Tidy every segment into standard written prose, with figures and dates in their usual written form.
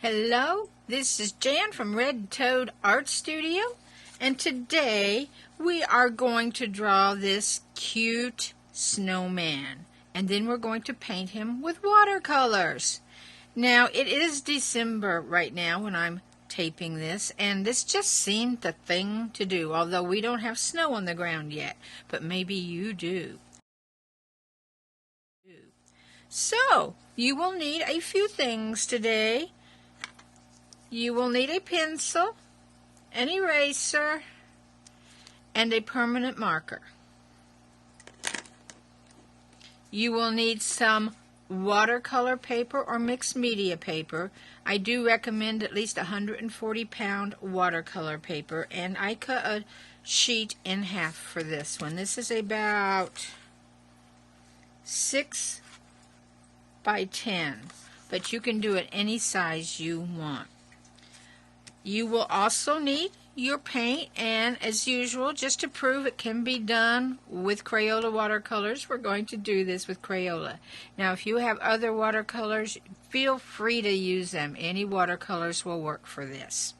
Hello, this is Jan from Red Toad Art Studio, and today we are going to draw this cute snowman, and then we're going to paint him with watercolors. Now, it is December right now when I'm taping this, and this just seemed the thing to do, although we don't have snow on the ground yet, but maybe you do. So, you will need a few things today. You will need a pencil, an eraser, and a permanent marker. You will need some watercolor paper or mixed media paper. I do recommend at least 140-pound watercolor paper, and I cut a sheet in half for this one. This is about 6 by 10, but you can do it any size you want. You will also need your paint, and as usual, just to prove it can be done with Crayola watercolors, we're going to do this with Crayola. Now, if you have other watercolors, feel free to use them. Any watercolors will work for this.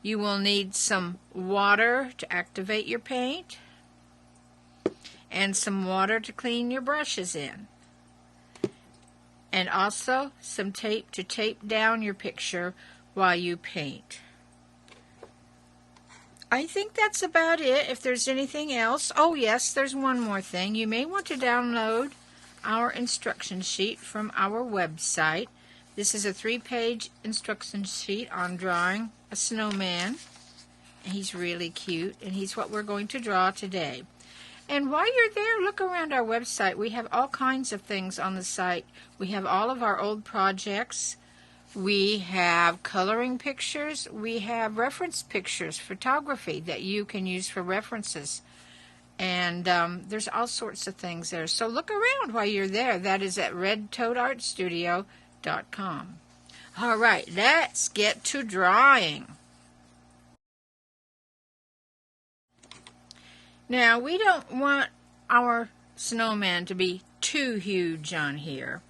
You will need some water to activate your paint, and some water to clean your brushes in. And also some tape to tape down your picture while you paint. I think that's about it. If there's anything else, oh yes, there's one more thing. You may want to download our instruction sheet from our website. This is a 3-page instruction sheet on drawing a snowman. He's really cute, and he's what we're going to draw today. And while you're there, look around our website. We have all kinds of things on the site. We have all of our old projects. We have coloring pictures. We have reference pictures, photography that you can use for references. And there's all sorts of things there. So look around while you're there. That is at redtoadartstudio.com. All right, let's get to drawing. Now, we don't want our snowman to be too huge on here.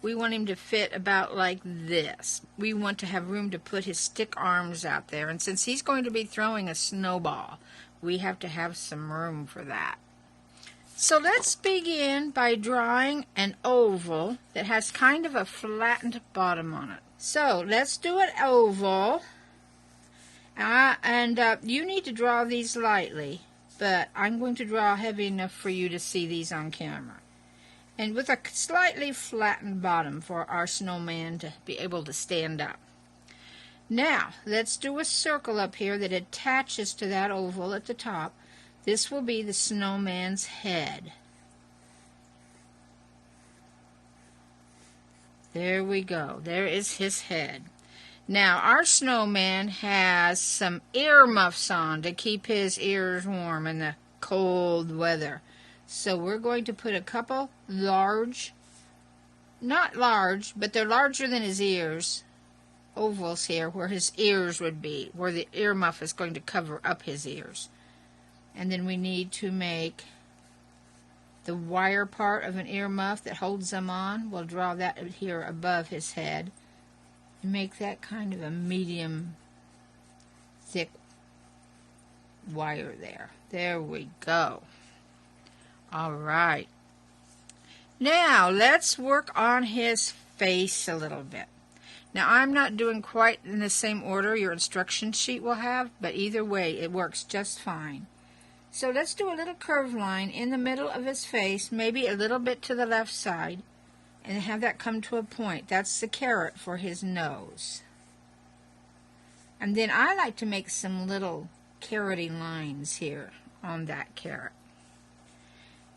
We want him to fit about like this. We want to have room to put his stick arms out there. And since he's going to be throwing a snowball, we have to have some room for that. So let's begin by drawing an oval that has kind of a flattened bottom on it. So let's do an oval. You need to draw these lightly, but I'm going to draw heavy enough for you to see these on camera. And with a slightly flattened bottom for our snowman to be able to stand up. Now, let's do a circle up here that attaches to that oval at the top. This will be the snowman's head. There we go. There is his head. Now, our snowman has some earmuffs on to keep his ears warm in the cold weather. So we're going to put a couple large, not large, but they're larger than his ears, ovals here where his ears would be, where the earmuff is going to cover up his ears. And then we need to make the wire part of an earmuff that holds them on. We'll draw that here above his head and make that kind of a medium thick wire there. There we go. All right. Now, let's work on his face a little bit. Now, I'm not doing quite in the same order your instruction sheet will have, but either way, it works just fine. So let's do a little curved line in the middle of his face, maybe a little bit to the left side, and have that come to a point. That's the carrot for his nose. And then I like to make some little carroty lines here on that carrot.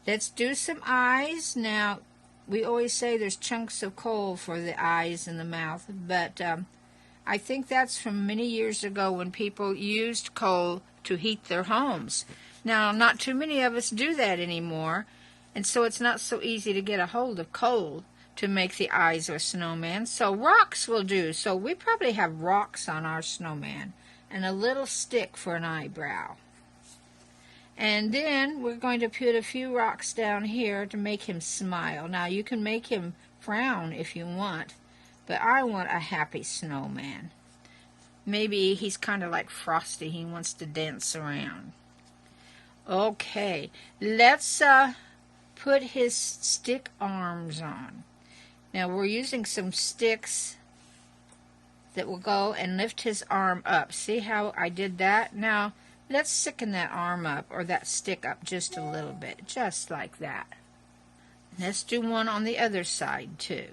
Let's do some eyes. Now, we always say there's chunks of coal for the eyes and the mouth, but I think that's from many years ago when people used coal to heat their homes. Now, not too many of us do that anymore, and so it's not so easy to get a hold of coal to make the eyes of a snowman, so rocks will do. So we probably have rocks on our snowman, and a little stick for an eyebrow. And then we're going to put a few rocks down here to make him smile. Now, you can make him frown if you want, But I want a happy snowman. Maybe he's kind of like Frosty. He wants to dance around. Okay, let's put his stick arms on. Now we're using some sticks that will go and lift his arm up. See how I did that? Now let's sicken that arm up, or that stick up, just a little bit, just like that. Let's do one on the other side too.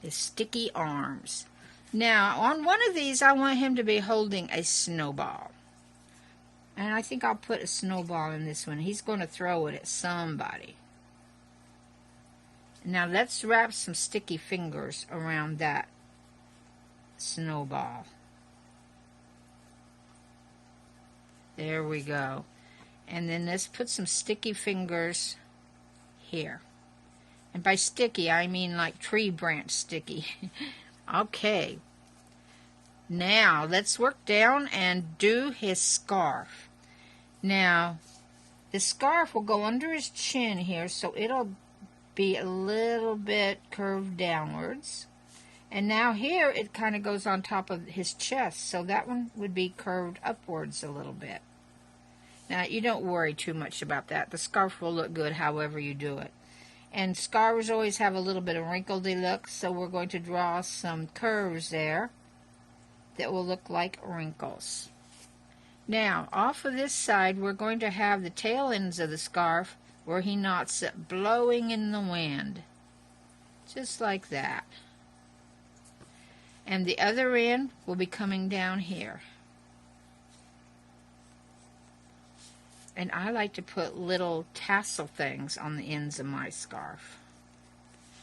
His sticky arms. Now on one of these I want him to be holding a snowball. And I think I'll put a snowball in this one. He's going to throw it at somebody. Now let's wrap some sticky fingers around that snowball. There we go. And then let's put some sticky fingers here. And by sticky, I mean like tree branch sticky. Okay. Now let's work down and do his scarf. Now, the scarf will go under his chin here, so it'll be a little bit curved downwards. And now here it kind of goes on top of his chest, so that one would be curved upwards a little bit. Now, you don't worry too much about that. The scarf will look good however you do it. And scarves always have a little bit of wrinkledy look, so we're going to draw some curves there that will look like wrinkles. Now, off of this side, we're going to have the tail ends of the scarf where he knots it blowing in the wind. Just like that. And the other end will be coming down here. And I like to put little tassel things on the ends of my scarf.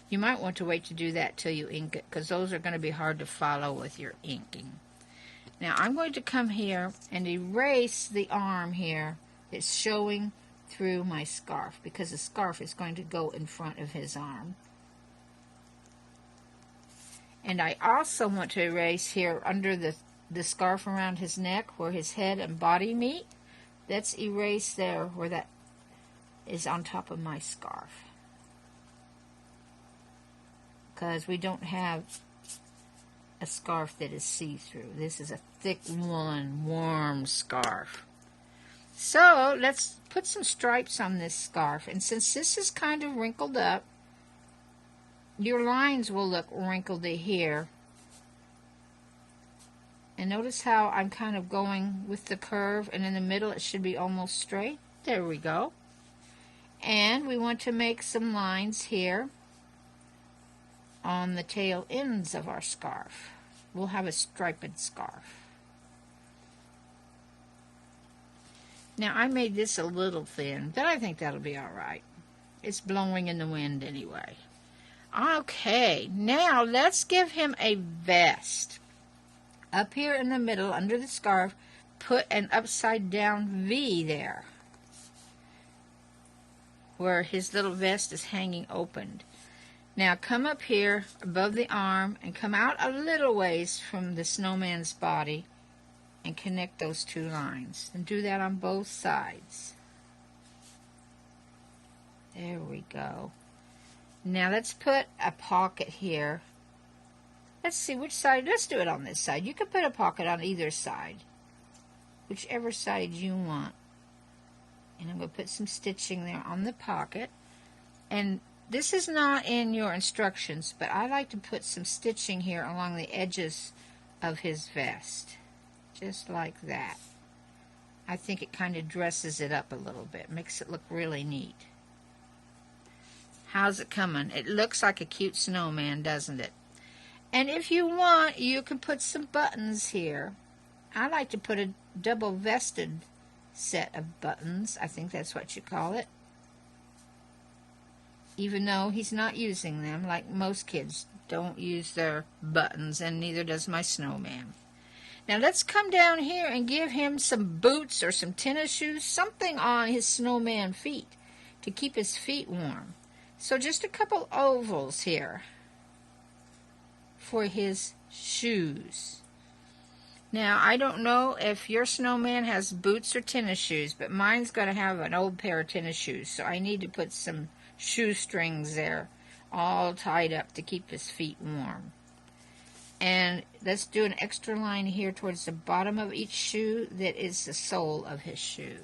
You might want to wait to do that till you ink it, because those are going to be hard to follow with your inking. Now I'm going to come here and erase the arm here that's showing through my scarf, because the scarf is going to go in front of his arm. And I also want to erase here under the scarf around his neck where his head and body meet. Let's erase there where that is on top of my scarf, because we don't have a scarf that is see-through. This is a thick woolen, warm scarf. So let's put some stripes on this scarf, and since this is kind of wrinkled up, your lines will look wrinkledy here. And notice how I'm kind of going with the curve, and in the middle it should be almost straight. There we go. And we want to make some lines here on the tail ends of our scarf. We'll have a striped scarf. Now I made this a little thin, but I think that'll be alright. It's blowing in the wind anyway. Okay, now let's give him a vest. Up here in the middle, under the scarf, put an upside down V there, where his little vest is hanging opened. Now come up here above the arm and come out a little ways from the snowman's body and connect those two lines. And do that on both sides. There we go. Now let's put a pocket here. Let's see which side. Let's do it on this side. You can put a pocket on either side, whichever side you want. And I'm going to put some stitching there on the pocket. And this is not in your instructions, but I like to put some stitching here along the edges of his vest. Just like that. I think it kind of dresses it up a little bit. Makes it look really neat. How's it coming? It looks like a cute snowman, doesn't it? And if you want, you can put some buttons here. I like to put a double vested set of buttons. I think that's what you call it. Even though he's not using them, like most kids don't use their buttons, and neither does my snowman. Now let's come down here and give him some boots or some tennis shoes, something on his snowman feet to keep his feet warm. So just a couple ovals here for his shoes. Now, I don't know if your snowman has boots or tennis shoes, but mine's going to have an old pair of tennis shoes, so I need to put some shoestrings there, all tied up to keep his feet warm. And let's do an extra line here towards the bottom of each shoe that is the sole of his shoe.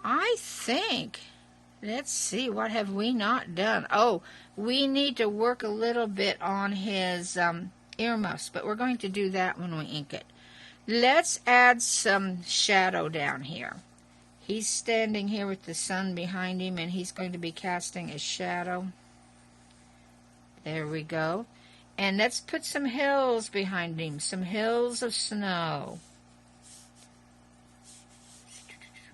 I think, let's see, what have we not done? Oh, we need to work a little bit on his earmuffs, but we're going to do that when we ink it. Let's add some shadow down here. He's standing here with the sun behind him, and he's going to be casting a shadow. There we go. And let's put some hills behind him, some hills of snow.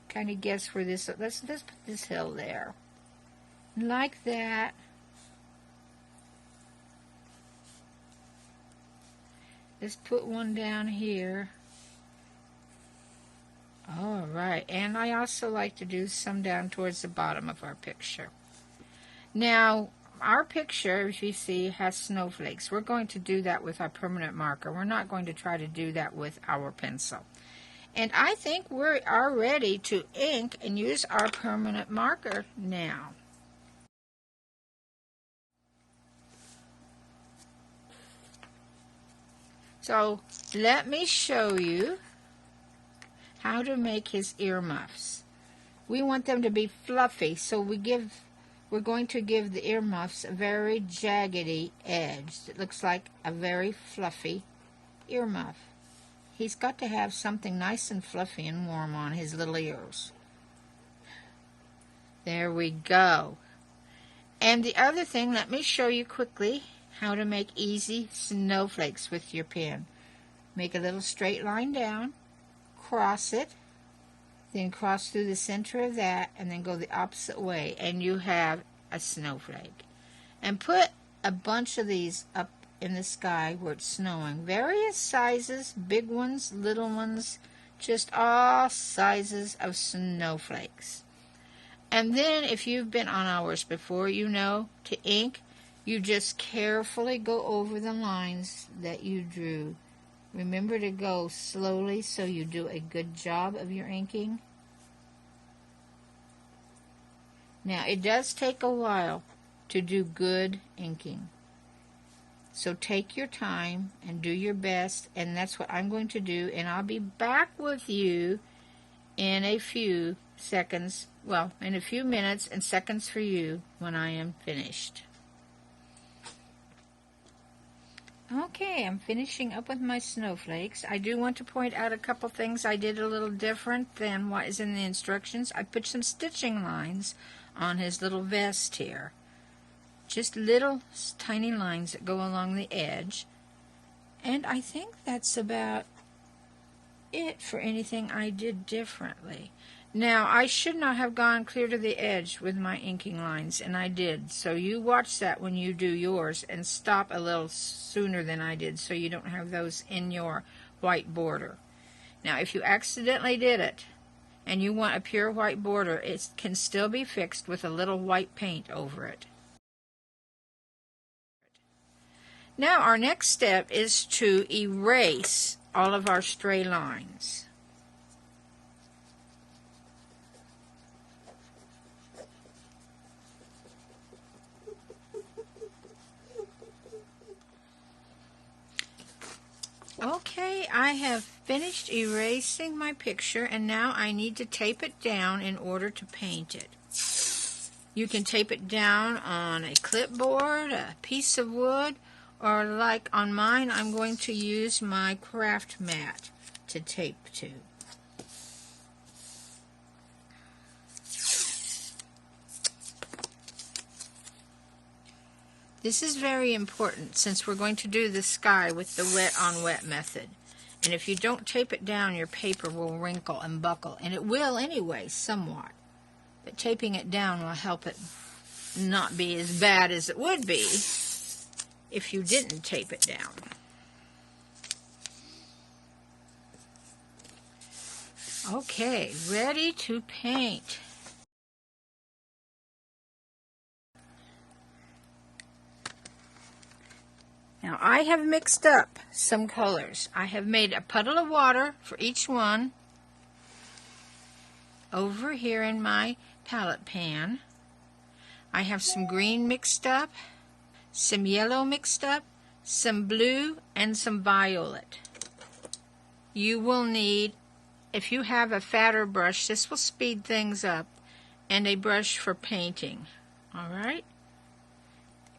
Kind of guess where this, let's put this hill there. Like that. Let's put one down here. All right, and I also like to do some down towards the bottom of our picture. Now, our picture, as you see, has snowflakes. We're going to do that with our permanent marker. We're not going to try to do that with our pencil. And I think we are ready to ink and use our permanent marker now. So let me show you how to make his earmuffs. We want them to be fluffy, so we're going to give the earmuffs a very jaggedy edge that looks like a very fluffy earmuff. He's got to have something nice and fluffy and warm on his little ears. There we go. And the other thing, let me show you quickly how to make easy snowflakes with your pen. Make a little straight line down, cross it, then cross through the center of that, and then go the opposite way, and you have a snowflake. And put a bunch of these up in the sky where it's snowing. Various sizes, big ones, little ones, just all sizes of snowflakes. And then if you've been on ours before, you know to ink, you just carefully go over the lines that you drew. Remember to go slowly so you do a good job of your inking. Now, it does take a while to do good inking. So take your time and do your best, and that's what I'm going to do, and I'll be back with you in a few seconds, well, in a few minutes and seconds for you when I am finished. Okay, I'm finishing up with my snowflakes. I do want to point out a couple things I did a little different than what is in the instructions. I put some stitching lines on his little vest here. Just little tiny lines that go along the edge. And I think that's about it for anything I did differently. Now, I should not have gone clear to the edge with my inking lines, and I did. So you watch that when you do yours, and stop a little sooner than I did so you don't have those in your white border. Now, if you accidentally did it, and you want a pure white border, it can still be fixed with a little white paint over it. Now, our next step is to erase all of our stray lines. Okay, I have finished erasing my picture, and now I need to tape it down in order to paint it. You can tape it down on a clipboard, a piece of wood, or like on mine, I'm going to use my craft mat to tape to. This is very important since we're going to do the sky with the wet on wet method. And if you don't tape it down, your paper will wrinkle and buckle, and it will anyway, somewhat. But taping it down will help it not be as bad as it would be if you didn't tape it down. Okay, ready to paint. Now I have mixed up some colors. I have made a puddle of water for each one over here in my palette pan. I have some green mixed up, some yellow mixed up, some blue, and some violet. You will need, if you have a fatter brush, this will speed things up, and a brush for painting. Alright?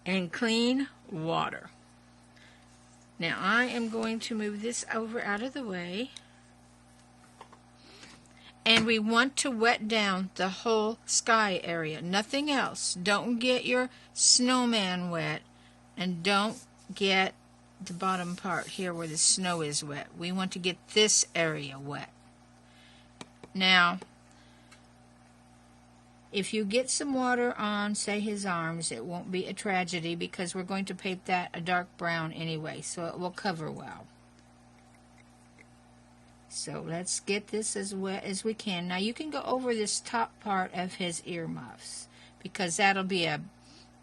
And clean water. Now I am going to move this over out of the way. And we want to wet down the whole sky area, nothing else. Don't get your snowman wet, and don't get the bottom part here where the snow is wet. We want to get this area wet. Now, if you get some water on, say, his arms, it won't be a tragedy because we're going to paint that a dark brown anyway, so it will cover well. So let's get this as wet as we can. Now you can go over this top part of his earmuffs because that'll be a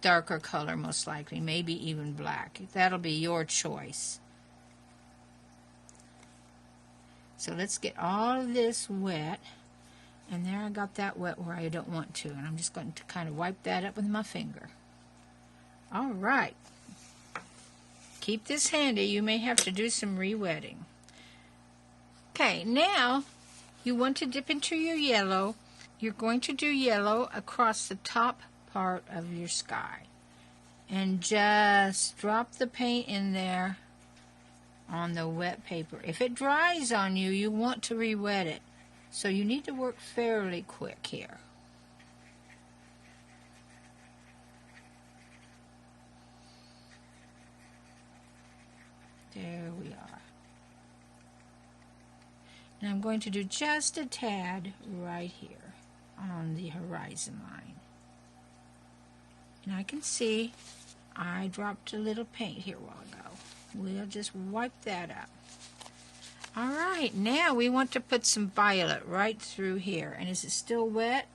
darker color most likely, maybe even black. That'll be your choice. So let's get all of this wet. And there I got that wet where I don't want to. And I'm just going to kind of wipe that up with my finger. All right. Keep this handy. You may have to do some re-wetting. Okay, now you want to dip into your yellow. You're going to do yellow across the top part of your sky. And just drop the paint in there on the wet paper. If it dries on you, you want to re-wet it. So you need to work fairly quick here. There we are. Now I'm going to do just a tad right here on the horizon line. And I can see I dropped a little paint here a while ago. We'll just wipe that up. Alright, now we want to put some violet right through here. And is it still wet?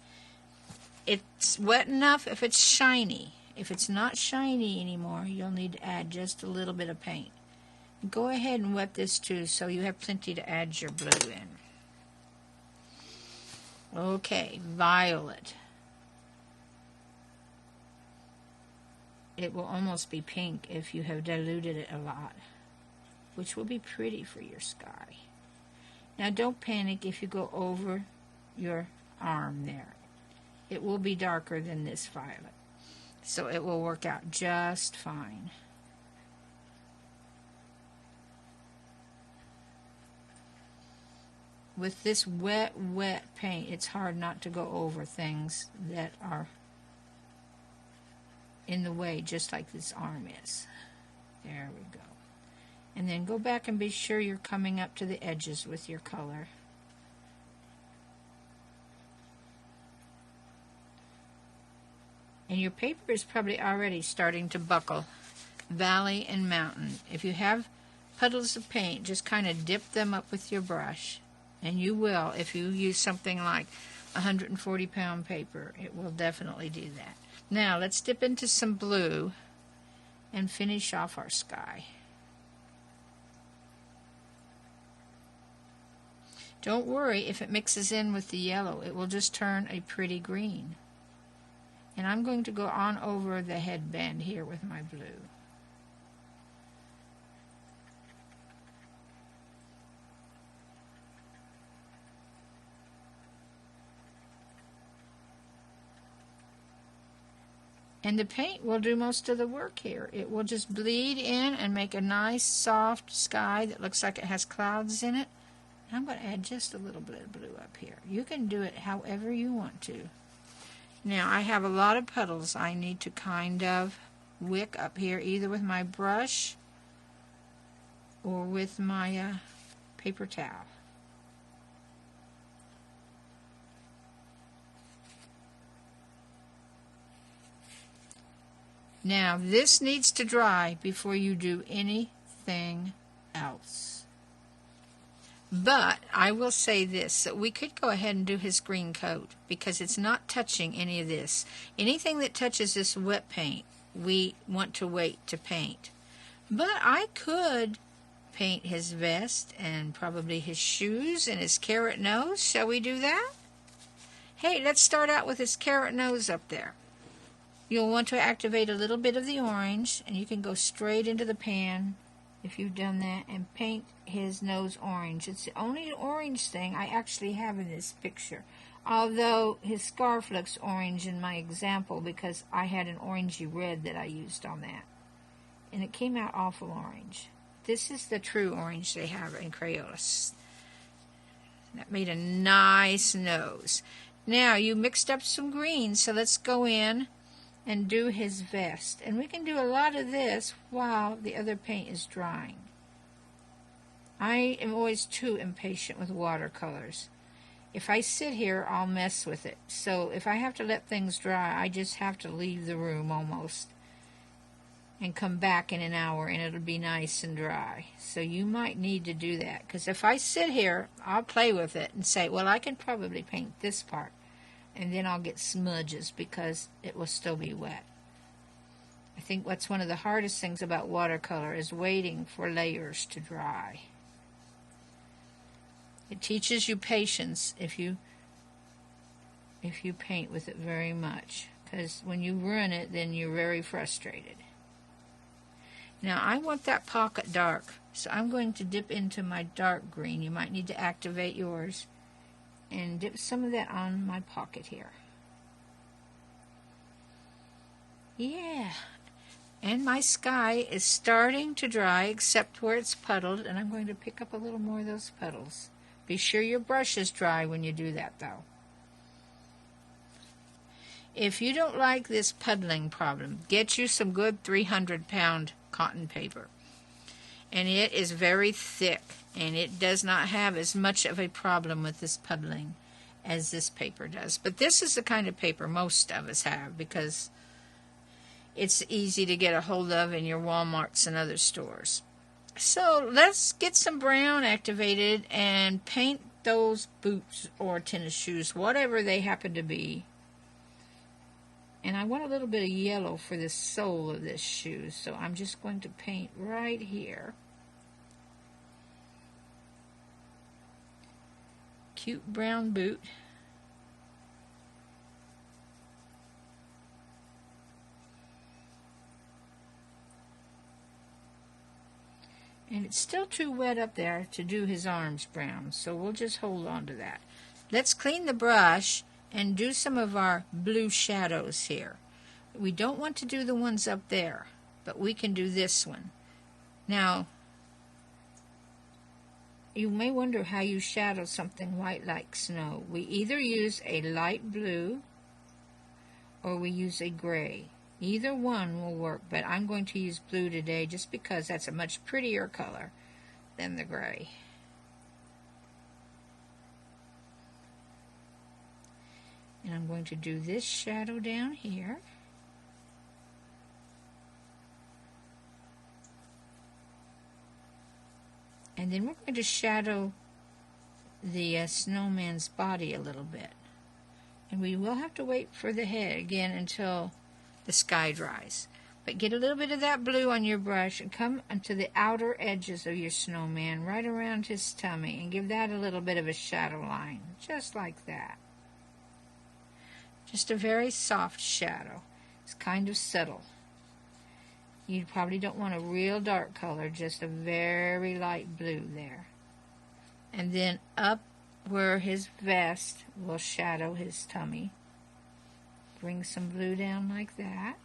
It's wet enough if it's shiny. If it's not shiny anymore, you'll need to add just a little bit of paint. Go ahead and wet this too so you have plenty to add your blue in. Okay, violet. It will almost be pink if you have diluted it a lot, which will be pretty for your sky. Now don't panic if you go over your arm there. It will be darker than this violet, so it will work out just fine. With this wet paint, it's hard not to go over things that are in the way, just like this arm is. There we go. And then go back and be sure you're coming up to the edges with your color. And your paper is probably already starting to buckle. Valley and mountain. If you have puddles of paint, just kind of dip them up with your brush. And you will if you use something like 140-pound paper. It will definitely do that. Now let's dip into some blue and finish off our sky. Don't worry if it mixes in with the yellow. It will just turn a pretty green. And I'm going to go on over the headband here with my blue. And the paint will do most of the work here. It will just bleed in and make a nice soft sky that looks like it has clouds in it. I'm going to add just a little bit of blue up here. You can do it however you want to. Now I have a lot of puddles I need to kind of wick up here, either with my brush or with my paper towel. Now this needs to dry before you do anything else. But I will say this, that we could go ahead and do his green coat because it's not touching any of this. Anything that touches this wet paint, we want to wait to paint. But I could paint his vest and probably his shoes and his carrot nose. Shall we do that? Hey, let's start out with his carrot nose up there. You'll want to activate a little bit of the orange, and you can go straight into the pan if you've done that and paint his nose orange. It's the only orange thing I actually have in this picture, although his scarf looks orange in my example because I had an orangey red that I used on that, and it came out awful orange. This is the true orange they have in Crayola. That made a nice nose. Now you mixed up some green, so let's go in and do his vest. And we can do a lot of this while the other paint is drying. I am always too impatient with watercolors. If I sit here, I'll mess with it. So if I have to let things dry, I just have to leave the room almost and come back in an hour and it'll be nice and dry. So you might need to do that, because if I sit here, I'll play with it and say, well, I can probably paint this part. And then I'll get smudges because it will still be wet. I think what's one of the hardest things about watercolor is waiting for layers to dry. It teaches you patience if you paint with it very much, because when you ruin it, then you're very frustrated. Now I want that pocket dark, so I'm going to dip into my dark green. You might need to activate yours. And dip some of that on my pocket here. Yeah. And my sky is starting to dry except where it's puddled, and I'm going to pick up a little more of those puddles. Be sure your brush is dry when you do that, though. If you don't like this puddling problem, get you some good 300-pound cotton paper. And it is very thick, and it does not have as much of a problem with this puddling as this paper does. But this is the kind of paper most of us have because it's easy to get a hold of in your Walmarts and other stores. So let's get some brown activated and paint those boots or tennis shoes, whatever they happen to be. And I want a little bit of yellow for the sole of this shoe, so I'm just going to paint right here. Cute brown boot. And it's still too wet up there to do his arms brown, so we'll just hold on to that. Let's clean the brush and do some of our blue shadows here. We don't want to do the ones up there, but we can do this one. Now, you may wonder how you shadow something white like snow. We either use a light blue or we use a gray. Either one will work, but I'm going to use blue today just because that's a much prettier color than the gray. And I'm going to do this shadow down here. And then we're going to shadow the snowman's body a little bit. And we will have to wait for the head again until the sky dries. But get a little bit of that blue on your brush and come onto the outer edges of your snowman, right around his tummy, and give that a little bit of a shadow line, just like that. Just a very soft shadow. It's kind of subtle. You probably don't want a real dark color, just a very light blue there. And then up where his vest will shadow his tummy, bring some blue down like that.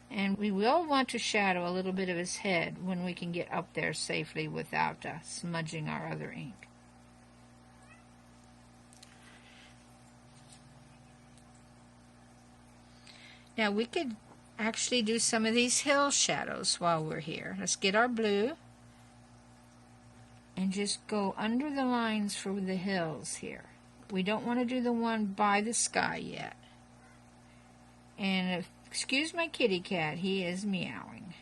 And we will want to shadow a little bit of his head when we can get up there safely without smudging our other ink. Now we could actually do some of these hill shadows while we're here. Let's get our blue and just go under the lines for the hills here. We don't want to do the one by the sky yet. And excuse my kitty cat, he is meowing.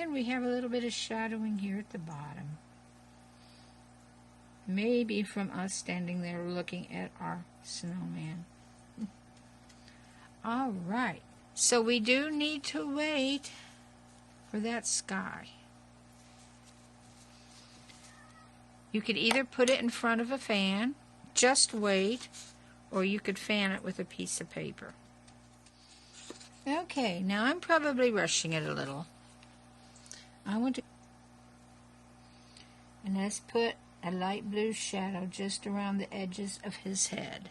And we have a little bit of shadowing here at the bottom. Maybe from us standing there looking at our snowman. All right, so we do need to wait for that sky. You could either put it in front of a fan, just wait, or you could fan it with a piece of paper. Okay, now I'm probably rushing it a little. And let's put a light blue shadow just around the edges of his head.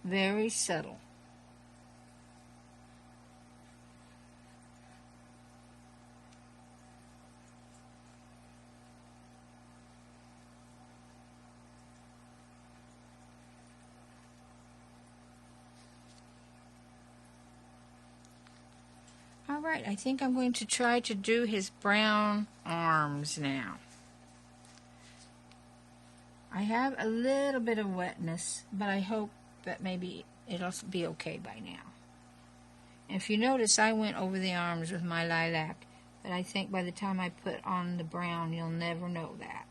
Very subtle. All right, I think I'm going to try to do his brown arms now. I have a little bit of wetness, but I hope that maybe it'll be okay by now. And if you notice, I went over the arms with my lilac, but I think by the time I put on the brown, you'll never know that.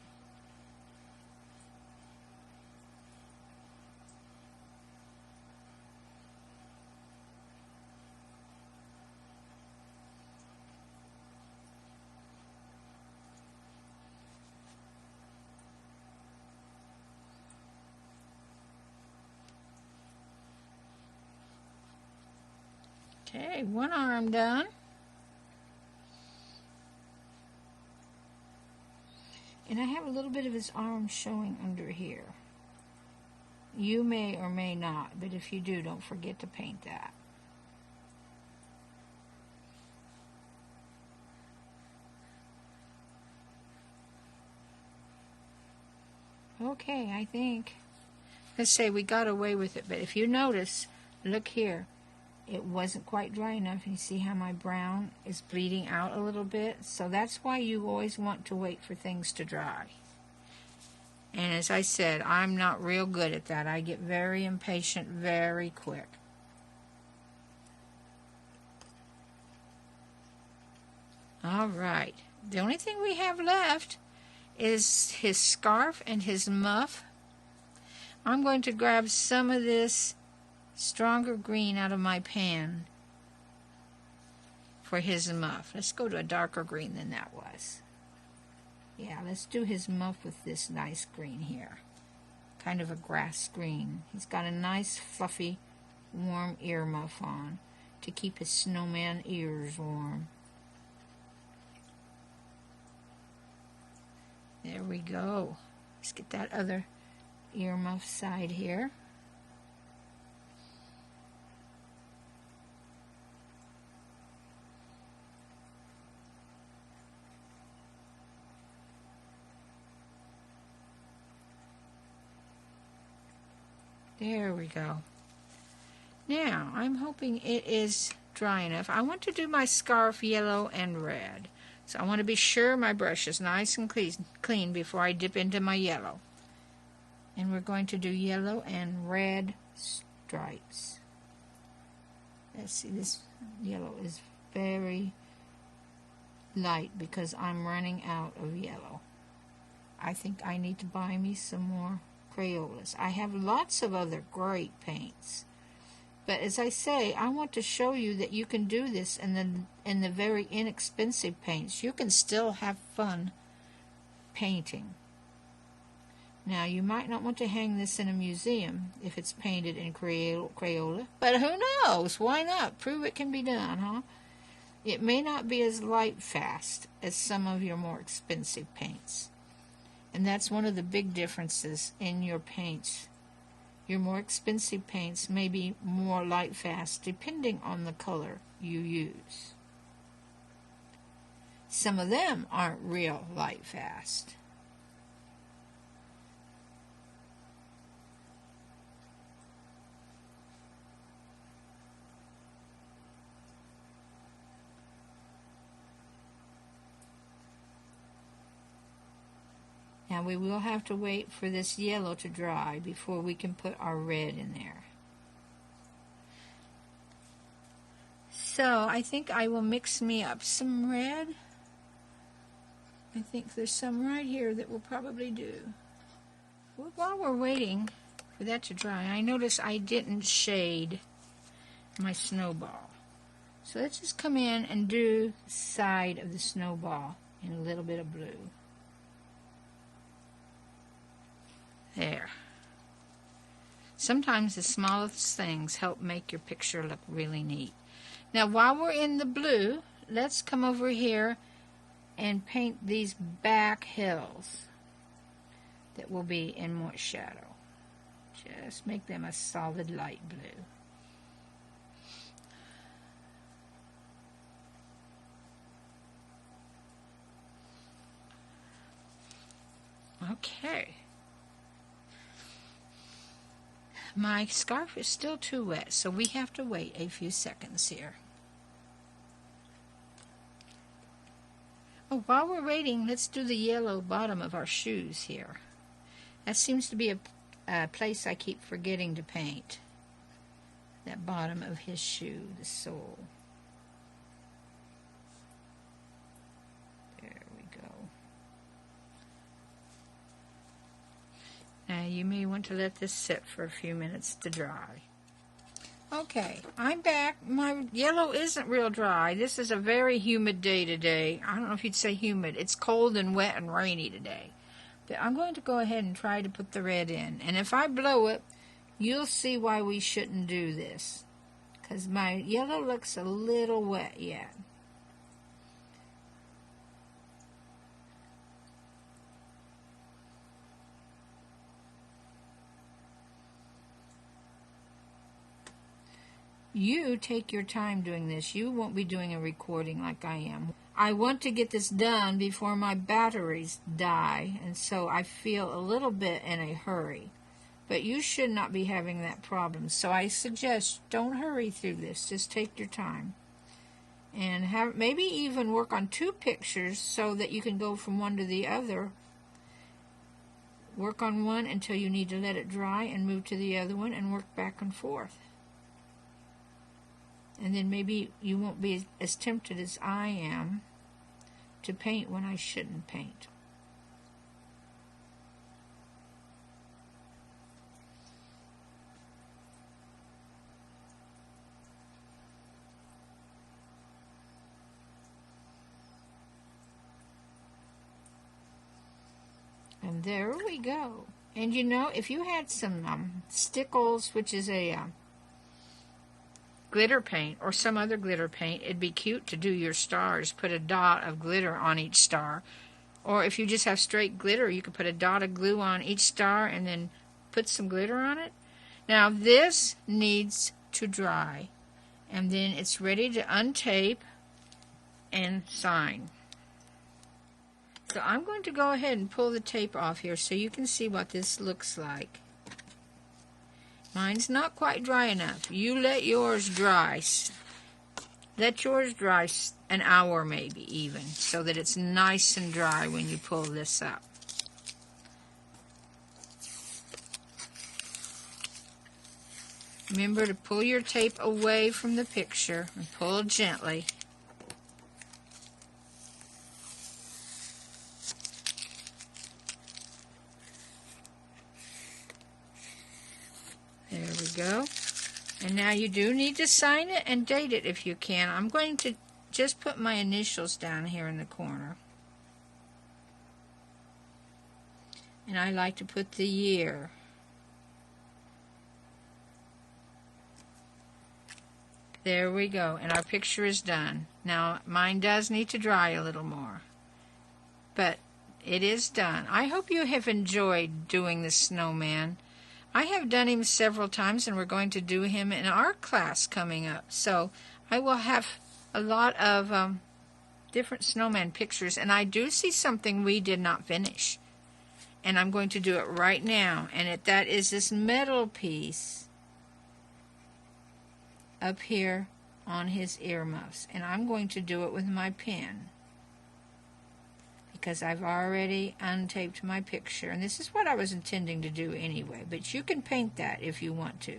Okay, one arm done. And I have a little bit of his arm showing under here. You may or may not, but if you do, don't forget to paint that. Okay, I think. Let's say we got away with it, but if you notice, look here. It wasn't quite dry enough. You see how my brown is bleeding out a little bit? So that's why you always want to wait for things to dry. And as I said, I'm not real good at that. I get very impatient very quick. All right. The only thing we have left is his scarf and his muff. I'm going to grab some of this stronger green out of my pan for his muff. Let's go to a darker green than that was. Yeah, let's do his muff with this nice green here. Kind of a grass green. He's got a nice fluffy warm ear muff on to keep his snowman ears warm. There we go. Let's get that other ear muff side here. There we go. Now, I'm hoping it is dry enough. I want to do my scarf yellow and red. So I want to be sure my brush is nice and clean before I dip into my yellow. And we're going to do yellow and red stripes. Let's see, this yellow is very light because I'm running out of yellow. I think I need to buy me some more Crayolas. I have lots of other great paints, but as I say, I want to show you that you can do this in the very inexpensive paints. You can still have fun painting. Now, you might not want to hang this in a museum if it's painted in Crayola, but who knows? Why not? Prove it can be done, huh? It may not be as light fast as some of your more expensive paints. And that's one of the big differences in your paints. Your more expensive paints may be more light fast depending on the color you use. Some of them aren't real light fast. Now we will have to wait for this yellow to dry before we can put our red in there. So I think I will mix me up some red. I think there's some right here that will probably do. Well, while we're waiting for that to dry, I notice I didn't shade my snowball. So let's just come in and do the side of the snowball in a little bit of blue. There. Sometimes the smallest things help make your picture look really neat. Now while we're in the blue, let's come over here and paint these back hills that will be in more shadow. Just make them a solid light blue. Okay. My scarf is still too wet, so we have to wait a few seconds here. Oh, while we're waiting, let's do the yellow bottom of our shoes here. That seems to be a place I keep forgetting to paint. That bottom of his shoe, the sole. There we go. Now you may want to let this sit for a few minutes to dry. Okay, I'm back. My yellow isn't real dry. This is a very humid day today. I don't know if you'd say humid. It's cold and wet and rainy today. But I'm going to go ahead and try to put the red in. And if I blow it, you'll see why we shouldn't do this. Because my yellow looks a little wet yet. You take your time doing this. You won't be doing a recording like I am. I want to get this done before my batteries die, and so I feel a little bit in a hurry. But you should not be having that problem, so I suggest don't hurry through this. Just take your time. And maybe even work on 2 pictures so that you can go from one to the other. Work on one until you need to let it dry and move to the other one and work back and forth. And then maybe you won't be as tempted as I am to paint when I shouldn't paint. And there we go. And you know, if you had some Stickles, which is a glitter paint or some other glitter paint, it'd be cute to do your stars. Put a dot of glitter on each star. Or if you just have straight glitter, you could put a dot of glue on each star and then put some glitter on it. Now this needs to dry, and then it's ready to untape and sign. So I'm going to go ahead and pull the tape off here so you can see what this looks like. Mine's not quite dry enough. You let yours dry. Let yours dry an hour maybe even, so that it's nice and dry when you pull this up. Remember to pull your tape away from the picture and pull gently. There we go. And now you do need to sign it and date it if you can. I'm going to just put my initials down here in the corner. And I like to put the year. There we go. And our picture is done. Now, mine does need to dry a little more. But it is done. I hope you have enjoyed doing the snowman. I have done him several times, and we're going to do him in our class coming up. So I will have a lot of different snowman pictures, and I do see something we did not finish. And I'm going to do it right now. And that is this metal piece up here on his earmuffs. And I'm going to do it with my pen, because I've already untaped my picture. And this is what I was intending to do anyway, but you can paint that if you want to.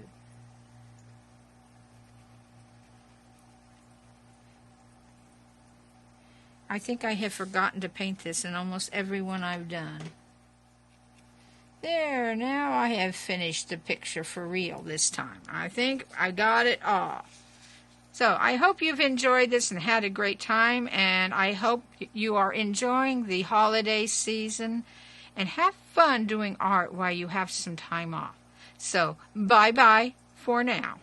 I think I have forgotten to paint this in almost every one I've done. There, now I have finished the picture for real this time. I think I got it all. So I hope you've enjoyed this and had a great time, and I hope you are enjoying the holiday season and have fun doing art while you have some time off. So bye-bye for now.